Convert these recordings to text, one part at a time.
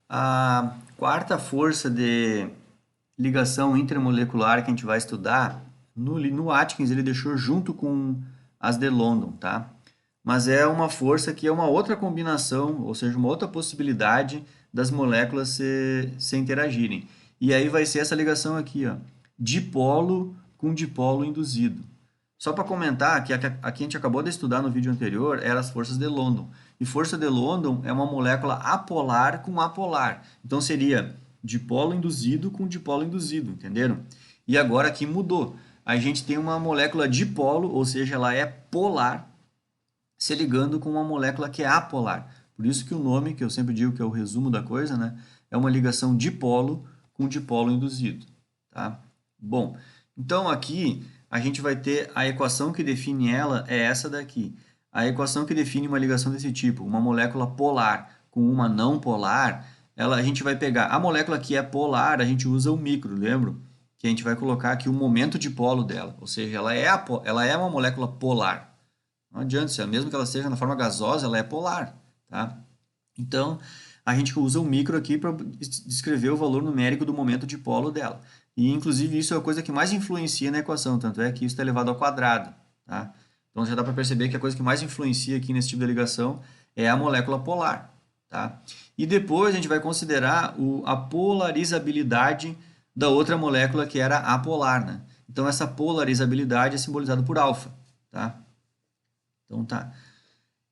A quarta força de ligação intermolecular que a gente vai estudar, no Atkins ele deixou junto com as de London, tá? Mas é uma força que é uma outra combinação, ou seja, uma outra possibilidade das moléculas se interagirem. E aí vai ser essa ligação aqui, ó, dipolo com dipolo induzido. Só para comentar que aqui a gente acabou de estudar no vídeo anterior eram as forças de London. E força de London é uma molécula apolar com apolar. Então seria dipolo induzido com dipolo induzido, entenderam? E agora aqui mudou. A gente tem uma molécula dipolo, ou seja, ela é polar, se ligando com uma molécula que é apolar. Por isso que o nome, que eu sempre digo que é o resumo da coisa, né, é uma ligação dipolo com dipolo induzido, tá? Bom, então aqui a gente vai ter a equação que define ela é essa daqui. A equação que define uma ligação desse tipo, uma molécula polar com uma não polar, a gente vai pegar a molécula que é polar, a gente usa o micro, lembra? Que a gente vai colocar aqui o momento dipolo dela, ou seja, ela é uma molécula polar. Não adianta, mesmo que ela seja na forma gasosa, ela é polar, tá? Então, a gente usa o micro aqui para descrever o valor numérico do momento dipolo dela. E, inclusive, isso é a coisa que mais influencia na equação, tanto é que isso está elevado ao quadrado, tá? Então, já dá para perceber que a coisa que mais influencia aqui nesse tipo de ligação é a molécula polar, tá? E depois a gente vai considerar a polarizabilidade da outra molécula que era apolar, né? Então, essa polarizabilidade é simbolizada por alfa, tá? Então tá.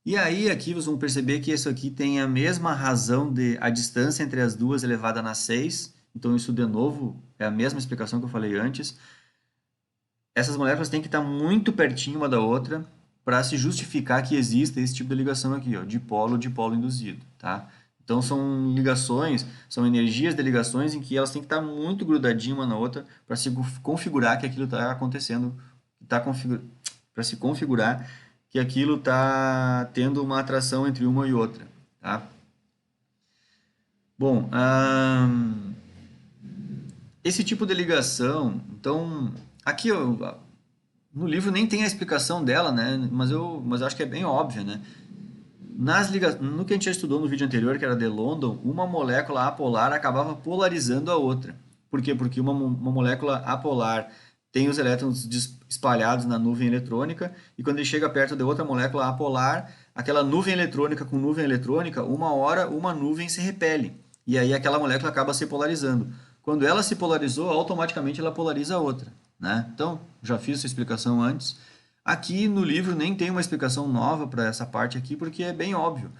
E aí aqui vocês vão perceber que isso aqui tem a mesma razão de a distância entre as duas elevada a 6. Então isso de novo é a mesma explicação que eu falei antes. Essas moléculas têm que estar muito pertinho uma da outra para se justificar que exista esse tipo de ligação aqui, ó, dipolo induzido, tá? Então são ligações, são energias de ligações em que elas têm que estar muito grudadinhas uma na outra para se configurar que aquilo está acontecendo, para se configurar que aquilo está tendo uma atração entre uma e outra, tá? Bom, esse tipo de ligação, então, aqui no livro nem tem a explicação dela, né? Mas eu acho que é bem óbvia, né? No que a gente já estudou no vídeo anterior, que era de London, uma molécula apolar acabava polarizando a outra. Por quê? Porque uma molécula apolar tem os elétrons espalhados na nuvem eletrônica, e quando ele chega perto de outra molécula apolar, aquela nuvem eletrônica com nuvem eletrônica, uma hora uma nuvem se repele, e aí aquela molécula acaba se polarizando. Quando ela se polarizou, automaticamente ela polariza a outra, né? Então, já fiz essa explicação antes. Aqui no livro nem tem uma explicação nova para essa parte aqui, porque é bem óbvio.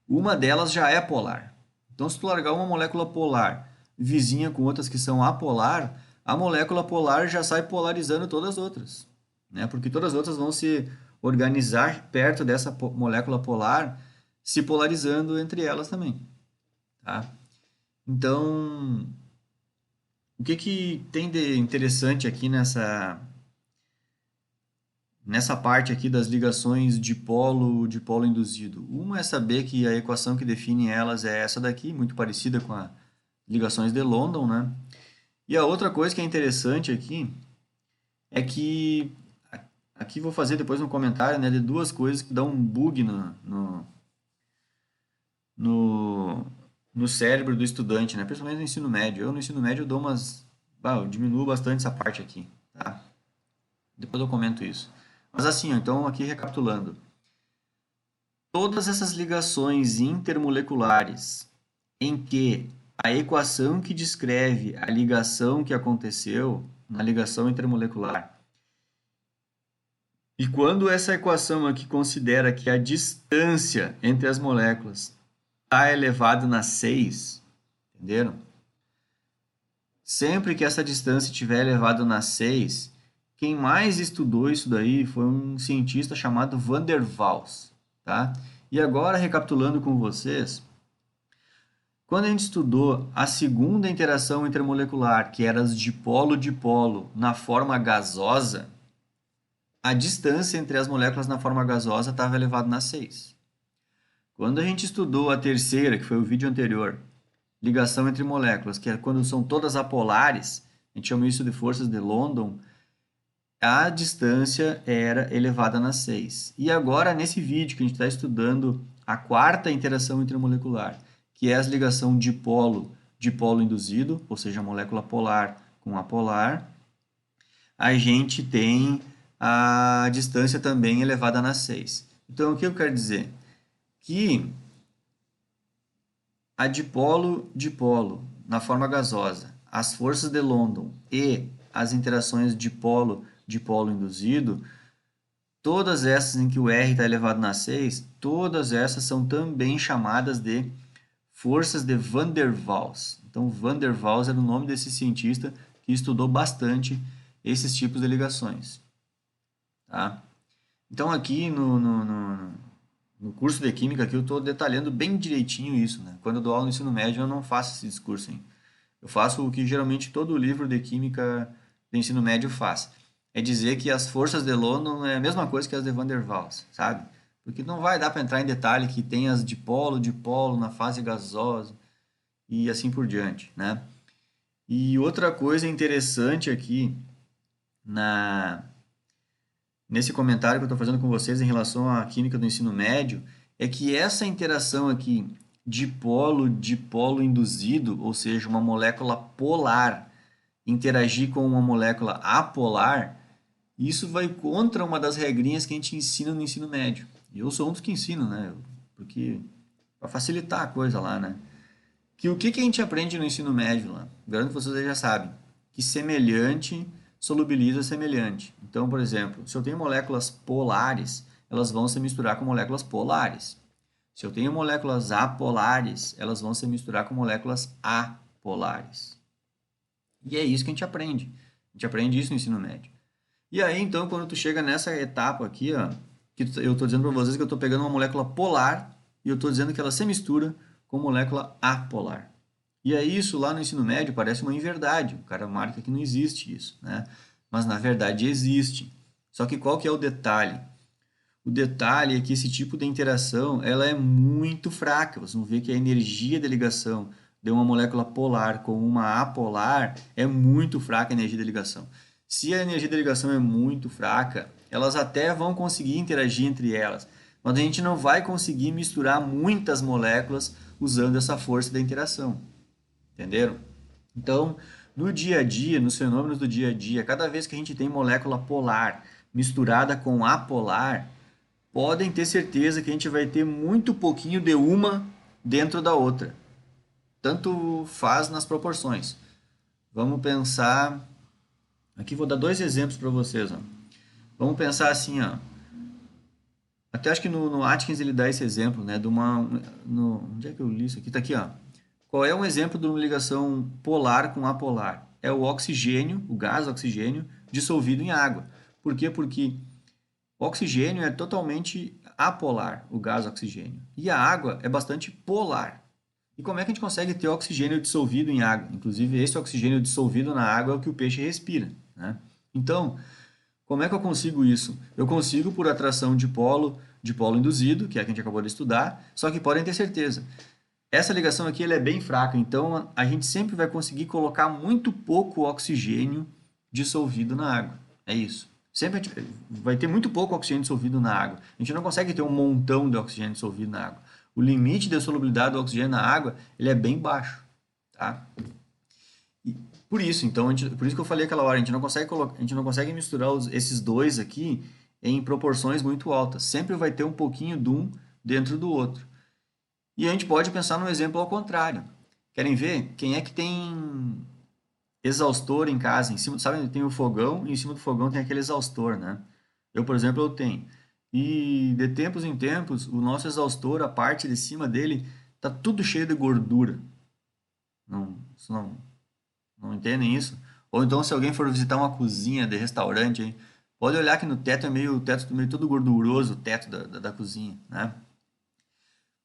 Uma delas já é polar. Então, se tu largar uma molécula polar vizinha com outras que são apolar, a molécula polar já sai polarizando todas as outras, né? Porque todas as outras vão se organizar perto dessa molécula polar, se polarizando entre elas também, tá? Então, o que que tem de interessante aqui nessa parte aqui das ligações dipolo induzido? Uma é saber que a equação que define elas é essa daqui, muito parecida com as ligações de London, né? E a outra coisa que é interessante aqui é que aqui vou fazer depois um comentário, né, de duas coisas que dão um bug no, no cérebro do estudante, né? Principalmente no ensino médio. Eu no ensino médio eu dou eu diminuo bastante essa parte aqui, tá? Depois eu comento isso. Mas assim, ó, então aqui recapitulando. Todas essas ligações intermoleculares em que a equação que descreve a ligação que aconteceu na ligação intermolecular, e quando essa equação aqui considera que a distância entre as moléculas está elevado na 6, entenderam? Sempre que essa distância estiver elevado na 6, quem mais estudou isso daí foi um cientista chamado Van der Waals, tá? E agora, recapitulando com vocês, quando a gente estudou a segunda interação intermolecular, que era as dipolo-dipolo na forma gasosa, a distância entre as moléculas na forma gasosa estava elevada na 6. Quando a gente estudou a terceira, que foi o vídeo anterior, ligação entre moléculas, que é quando são todas apolares, a gente chama isso de forças de London, a distância era elevada na 6. E agora, nesse vídeo que a gente está estudando a quarta interação intermolecular, que é a ligação dipolo induzido, ou seja, a molécula polar com apolar. A gente tem a distância também elevada a 6. Então, o que eu quero dizer? Que a dipolo-dipolo, na forma gasosa, as forças de London e as interações dipolo-dipolo induzido, todas essas em que o R está elevado a 6, todas essas são também chamadas de forças de Van der Waals. Então, Van der Waals era o nome desse cientista que estudou bastante esses tipos de ligações. Tá? Então, aqui no curso de Química, aqui eu estou detalhando bem direitinho isso. Né? Quando eu dou aula no ensino médio, eu não faço esse discurso. Hein? Eu faço o que geralmente todo livro de Química do ensino médio faz. É dizer que as forças de London é a mesma coisa que as de Van der Waals, sabe? Porque não vai dar para entrar em detalhe que tem as dipolo na fase gasosa e assim por diante, né? E outra coisa interessante aqui nesse comentário que eu estou fazendo com vocês em relação à química do ensino médio é que essa interação aqui dipolo induzido, ou seja, uma molécula polar interagir com uma molécula apolar, isso vai contra uma das regrinhas que a gente ensina no ensino médio. E eu sou um dos que ensino, né? Porque para facilitar a coisa lá, né? Que o que a gente aprende no ensino médio lá? Garanto que vocês já sabem. Que semelhante solubiliza semelhante. Então, por exemplo, se eu tenho moléculas polares, elas vão se misturar com moléculas polares. Se eu tenho moléculas apolares, elas vão se misturar com moléculas apolares. E é isso que a gente aprende. A gente aprende isso no ensino médio. E aí, então, quando tu chega nessa etapa aqui, ó, que eu estou dizendo para vocês que eu estou pegando uma molécula polar e eu estou dizendo que ela se mistura com molécula apolar. E aí isso lá no ensino médio parece uma inverdade. O cara marca que não existe isso, né? Mas na verdade existe. Só que qual que é o detalhe? O detalhe é que esse tipo de interação ela é muito fraca. Vocês vão ver que a energia de ligação de uma molécula polar com uma apolar é muito fraca a energia de ligação. Se a energia de ligação é muito fraca, elas até vão conseguir interagir entre elas, mas a gente não vai conseguir misturar muitas moléculas usando essa força da interação. Entenderam? Então, no dia a dia, nos fenômenos do dia a dia, cada vez que a gente tem molécula polar misturada com apolar, podem ter certeza que a gente vai ter muito pouquinho de uma dentro da outra. Tanto faz nas proporções. Vamos pensar... Aqui vou dar dois exemplos para vocês. Ó. Vamos pensar assim, ó. Até acho que no Atkins ele dá esse exemplo, né? Onde é que eu li isso aqui? Está aqui, ó. Qual é um exemplo de uma ligação polar com apolar? É o oxigênio, o gás oxigênio, dissolvido em água. Por quê? Porque o oxigênio é totalmente apolar, o gás oxigênio. E a água é bastante polar. E como é que a gente consegue ter oxigênio dissolvido em água? Inclusive, esse oxigênio dissolvido na água é o que o peixe respira, né? Então, como é que eu consigo isso? Eu consigo por atração dipolo induzido, que é a que a gente acabou de estudar, só que podem ter certeza. Essa ligação aqui ela é bem fraca, então a gente sempre vai conseguir colocar muito pouco oxigênio dissolvido na água. É isso. Sempre a gente vai ter muito pouco oxigênio dissolvido na água. A gente não consegue ter um montão de oxigênio dissolvido na água. O limite de solubilidade do oxigênio na água ele é bem baixo. Tá? E por isso, então, por isso que eu falei aquela hora, a gente não consegue misturar esses dois aqui em proporções muito altas. Sempre vai ter um pouquinho de um dentro do outro. E a gente pode pensar num exemplo ao contrário. Querem ver? Quem é que tem exaustor em casa? Em cima, sabe, tem o fogão e em cima do fogão tem aquele exaustor, né? Eu, por exemplo, eu tenho. E de tempos em tempos, o nosso exaustor, a parte de cima dele, tá tudo cheio de gordura. Não entendem isso? Ou então, se alguém for visitar uma cozinha de restaurante, hein, pode olhar que no teto é meio todo gorduroso, o teto da cozinha, né?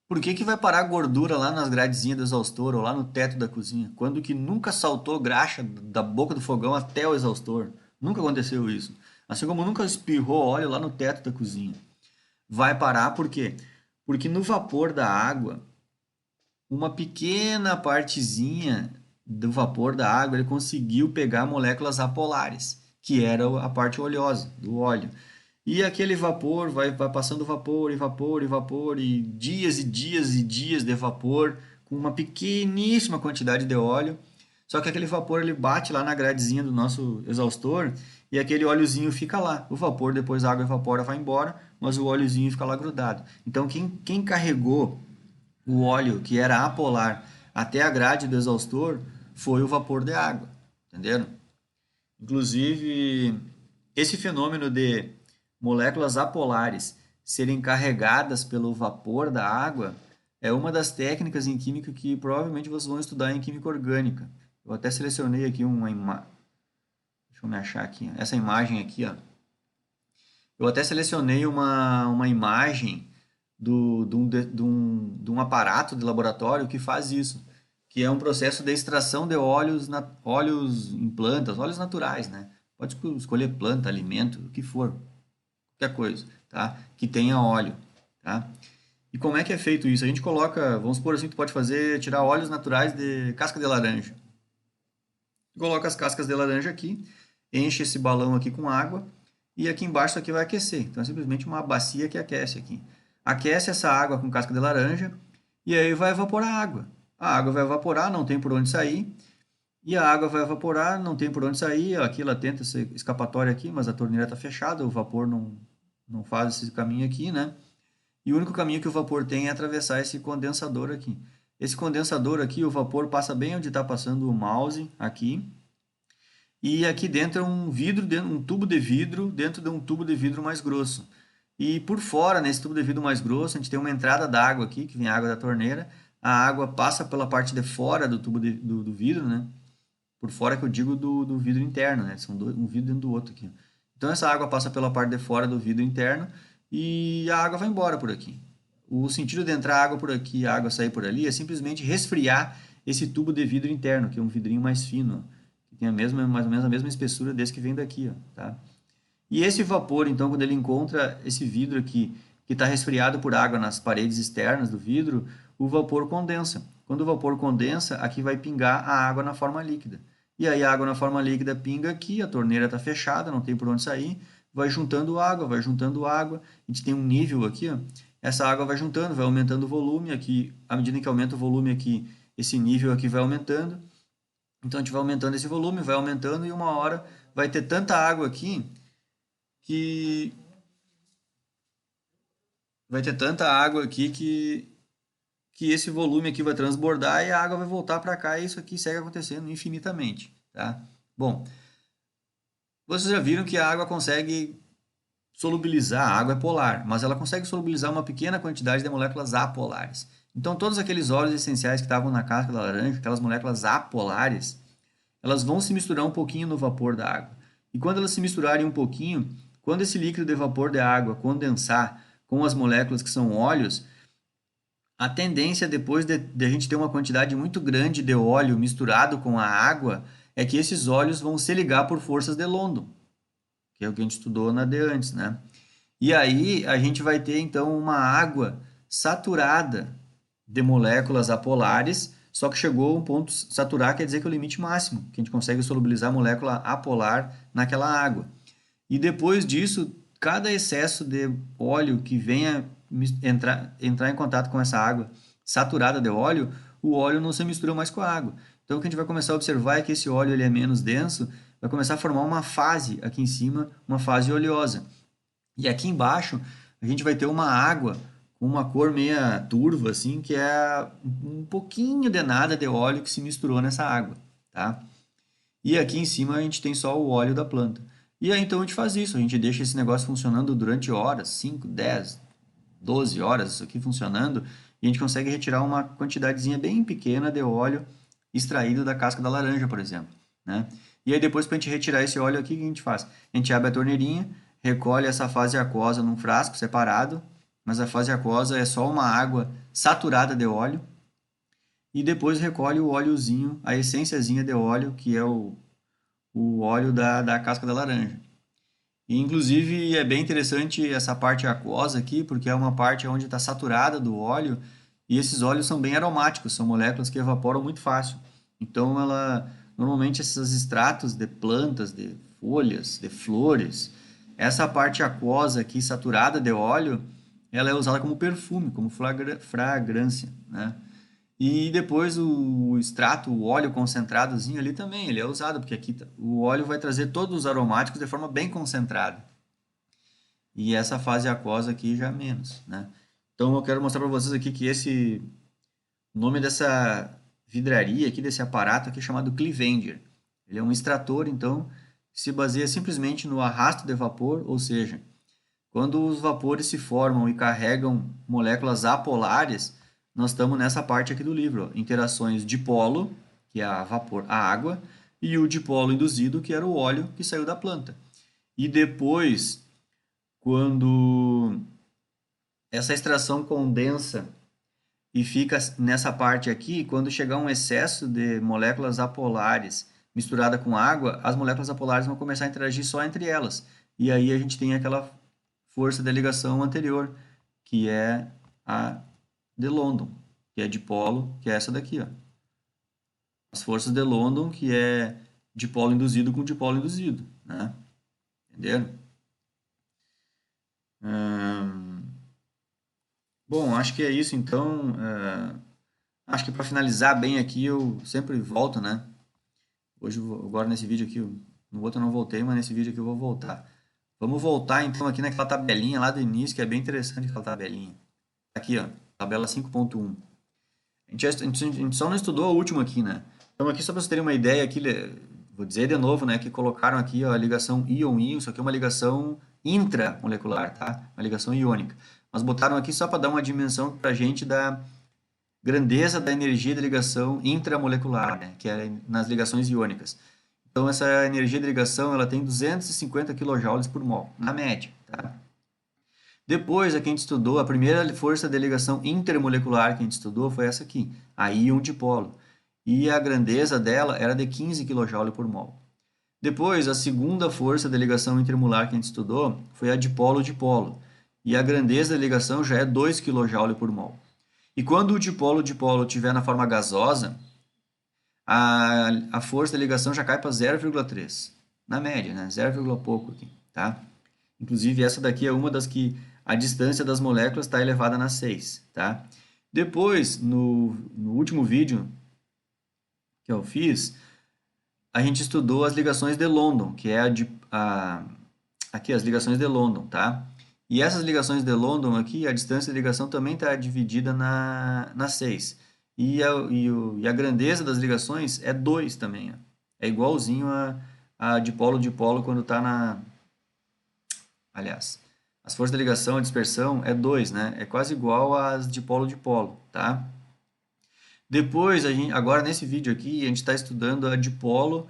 Por que vai parar gordura lá nas gradezinhas do exaustor ou lá no teto da cozinha? Quando que nunca saltou graxa da boca do fogão até o exaustor? Nunca aconteceu isso. Assim como nunca espirrou óleo lá no teto da cozinha. Vai parar por quê? Porque no vapor da água, uma pequena partezinha do vapor da água, ele conseguiu pegar moléculas apolares, que era a parte oleosa do óleo. E aquele vapor vai passando vapor e vapor e vapor, e dias e dias e dias de vapor com uma pequeníssima quantidade de óleo, só que aquele vapor ele bate lá na gradezinha do nosso exaustor e aquele óleozinho fica lá. O vapor, depois a água evapora, vai embora, mas o óleozinho fica lá grudado. Então, quem carregou o óleo que era apolar até a grade do exaustor foi o vapor de água, entenderam? Inclusive, esse fenômeno de moléculas apolares serem carregadas pelo vapor da água é uma das técnicas em química que provavelmente vocês vão estudar em química orgânica. Eu até selecionei aqui uma imagem. Deixa eu me achar aqui. Essa imagem aqui, ó. Eu até selecionei uma imagem de um aparato de laboratório que faz isso, que é um processo de extração de óleos, óleos em plantas, óleos naturais, né? Pode escolher planta, alimento, o que for, qualquer coisa, tá? Que tenha óleo, tá? E como é que é feito isso? A gente coloca, vamos supor assim, tu pode tirar óleos naturais de casca de laranja. Coloca as cascas de laranja aqui, enche esse balão aqui com água e aqui embaixo isso aqui vai aquecer. Então é simplesmente uma bacia que aquece aqui. Aquece essa água com casca de laranja e aí vai evaporar a água. A água vai evaporar, não tem por onde sair. E a água vai evaporar, não tem por onde sair. Aqui ela tenta ser escapatória aqui, mas a torneira está fechada, o vapor não faz esse caminho aqui, né? E o único caminho que o vapor tem é atravessar esse condensador aqui. Esse condensador aqui, o vapor passa bem onde está passando o mouse, aqui. E aqui dentro é um vidro, um tubo de vidro, dentro de um tubo de vidro mais grosso. E por fora, nesse tubo de vidro mais grosso, a gente tem uma entrada d'água aqui, que vem a água da torneira. A água passa pela parte de fora do tubo do vidro, né? Por fora que eu digo do vidro interno, né? São um vidro dentro do outro aqui. Então essa água passa pela parte de fora do vidro interno e a água vai embora por aqui. O sentido de entrar água por aqui e a água sair por ali é simplesmente resfriar esse tubo de vidro interno, que é um vidrinho mais fino, que tem mais ou menos a mesma espessura desse que vem daqui, ó, tá? E esse vapor, então, quando ele encontra esse vidro aqui, que está resfriado por água nas paredes externas do vidro, o vapor condensa. Quando o vapor condensa, aqui vai pingar a água na forma líquida. E aí a água na forma líquida pinga aqui, a torneira está fechada, não tem por onde sair, vai juntando água, vai juntando água. A gente tem um nível aqui, ó. Essa água vai juntando, vai aumentando o volume aqui. À medida que aumenta o volume aqui, esse nível aqui vai aumentando. Então a gente vai aumentando esse volume, vai aumentando e uma hora vai ter tanta água aqui que que esse volume aqui vai transbordar e a água vai voltar para cá e isso aqui segue acontecendo infinitamente, tá? Bom, vocês já viram que a água consegue solubilizar, a água é polar, mas ela consegue solubilizar uma pequena quantidade de moléculas apolares. Então todos aqueles óleos essenciais que estavam na casca da laranja, aquelas moléculas apolares, elas vão se misturar um pouquinho no vapor da água. E quando elas se misturarem um pouquinho, quando esse líquido de vapor de água condensar com as moléculas que são óleos, a tendência depois de a gente ter uma quantidade muito grande de óleo misturado com a água é que esses óleos vão se ligar por forças de London, que é o que a gente estudou na de antes, né? E aí a gente vai ter então uma água saturada de moléculas apolares, só que chegou a um ponto saturar, quer dizer que é o limite máximo, que a gente consegue solubilizar a molécula apolar naquela água. E depois disso, cada excesso de óleo que venha entrar em contato com essa água saturada de óleo, o óleo não se mistura mais com a água. Então o que a gente vai começar a observar é que esse óleo ele é menos denso, vai começar a formar uma fase aqui em cima, uma fase oleosa. E aqui embaixo a gente vai ter uma água com uma cor meia turva, assim, que é um pouquinho de nada de óleo que se misturou nessa água, tá? E aqui em cima a gente tem só o óleo da planta. E aí então a gente faz isso, a gente deixa esse negócio funcionando durante horas, 5, 10, 12 horas, isso aqui funcionando, e a gente consegue retirar uma quantidadezinha bem pequena de óleo extraído da casca da laranja, por exemplo, né? E aí depois para a gente retirar esse óleo aqui, o que a gente faz? A gente abre a torneirinha, recolhe essa fase aquosa num frasco separado, mas a fase aquosa é só uma água saturada de óleo, e depois recolhe o óleozinho, a essênciazinha de óleo, que é o óleo da casca da laranja. E, inclusive, é bem interessante essa parte aquosa aqui, porque é uma parte onde está saturada do óleo, e esses óleos são bem aromáticos, são moléculas que evaporam muito fácil. Então, normalmente esses extratos de plantas, de folhas, de flores, essa parte aquosa aqui, saturada de óleo, ela é usada como perfume, como fragrância, né? E depois o extrato, o óleo concentradozinho ali também, ele é usado, porque aqui o óleo vai trazer todos os aromáticos de forma bem concentrada. E essa fase aquosa aqui já menos, né? Então eu quero mostrar para vocês aqui que o nome dessa vidraria aqui, desse aparato aqui é chamado Clevenger. Ele é um extrator, então, que se baseia simplesmente no arrasto de vapor, ou seja, quando os vapores se formam e carregam moléculas apolares, nós estamos nessa parte aqui do livro, ó, interações dipolo, que é a vapor, a água, e o dipolo induzido, que era o óleo que saiu da planta. E depois, quando essa extração condensa e fica nessa parte aqui, quando chegar um excesso de moléculas apolares misturada com água, as moléculas apolares vão começar a interagir só entre elas. E aí a gente tem aquela força de ligação anterior, que é a de London, que é dipolo, que é essa daqui, ó. As forças de London, que é dipolo induzido com dipolo induzido, né? Entenderam? Bom, acho que é isso, então. Acho que para finalizar bem aqui, eu sempre volto, né? Hoje, agora nesse vídeo aqui, no outro eu não voltei, mas nesse vídeo aqui eu vou voltar. Vamos voltar então aqui naquela tabelinha lá do início, que é bem interessante aquela tabelinha. Aqui, ó, tabela 5.1. A gente só não estudou a última aqui, né? Então aqui só para vocês terem uma ideia, aqui, vou dizer de novo, né, que colocaram aqui ó, a ligação íon-íon, isso aqui é uma ligação intramolecular, tá? Uma ligação iônica. Mas botaram aqui só para dar uma dimensão para a gente da grandeza da energia de ligação intramolecular, né, que é nas ligações iônicas. Então essa energia de ligação ela tem 250 kJ por mol, na média, tá? Depois a que a gente estudou, a primeira força de ligação intermolecular que a gente estudou foi essa aqui, a íon dipolo. E a grandeza dela era de 15 kJ por mol. Depois, a segunda força de ligação intermolar que a gente estudou foi a dipolo-dipolo. E a grandeza da ligação já é 2 kJ por mol. E quando o dipolo-dipolo estiver na forma gasosa, a força de ligação já cai para 0,3. Na média, né? 0, pouco aqui, tá? Inclusive, essa daqui é uma das que a distância das moléculas está elevada a 6, tá? Depois, no último vídeo que eu fiz, a gente estudou as ligações de London, que é aqui as ligações de London, tá? E essas ligações de London aqui, a distância de ligação também está dividida na 6. E a grandeza das ligações é 2 também, ó. É igualzinho a dipolo-dipolo quando está na... Aliás, as forças de ligação, a dispersão é 2, né? É quase igual às dipolo-dipolo, tá? Depois, agora nesse vídeo aqui, a gente está estudando a dipolo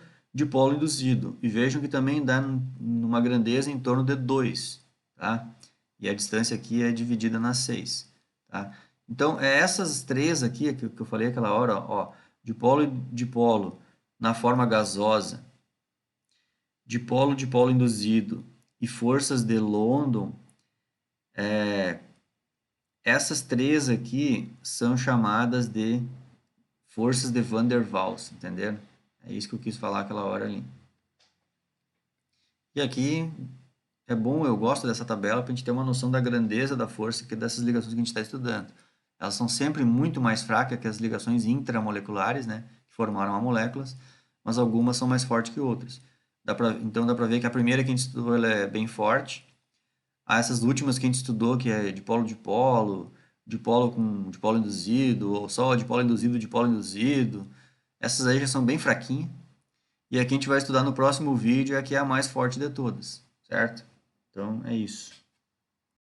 induzido. E vejam que também dá numa grandeza em torno de 2, tá? E a distância aqui é dividida nas 6, tá? Então, é essas três aqui que eu falei aquela hora, ó, dipolo e dipolo na forma gasosa, dipolo induzido e forças de London, essas três aqui são chamadas de forças de Van der Waals, entenderam? É isso que eu quis falar aquela hora ali. E aqui é bom, eu gosto dessa tabela para a gente ter uma noção da grandeza da força que dessas ligações que a gente está estudando. Elas são sempre muito mais fracas que as ligações intramoleculares, né, que formaram as moléculas, mas algumas são mais fortes que outras. Então dá para ver que a primeira que a gente estudou ela é bem forte. Essas últimas que a gente estudou, que é dipolo-dipolo, dipolo com dipolo induzido, ou só dipolo induzido, essas aí já são bem fraquinhas. E aqui a gente vai estudar no próximo vídeo, é a que é a mais forte de todas, certo? Então é isso.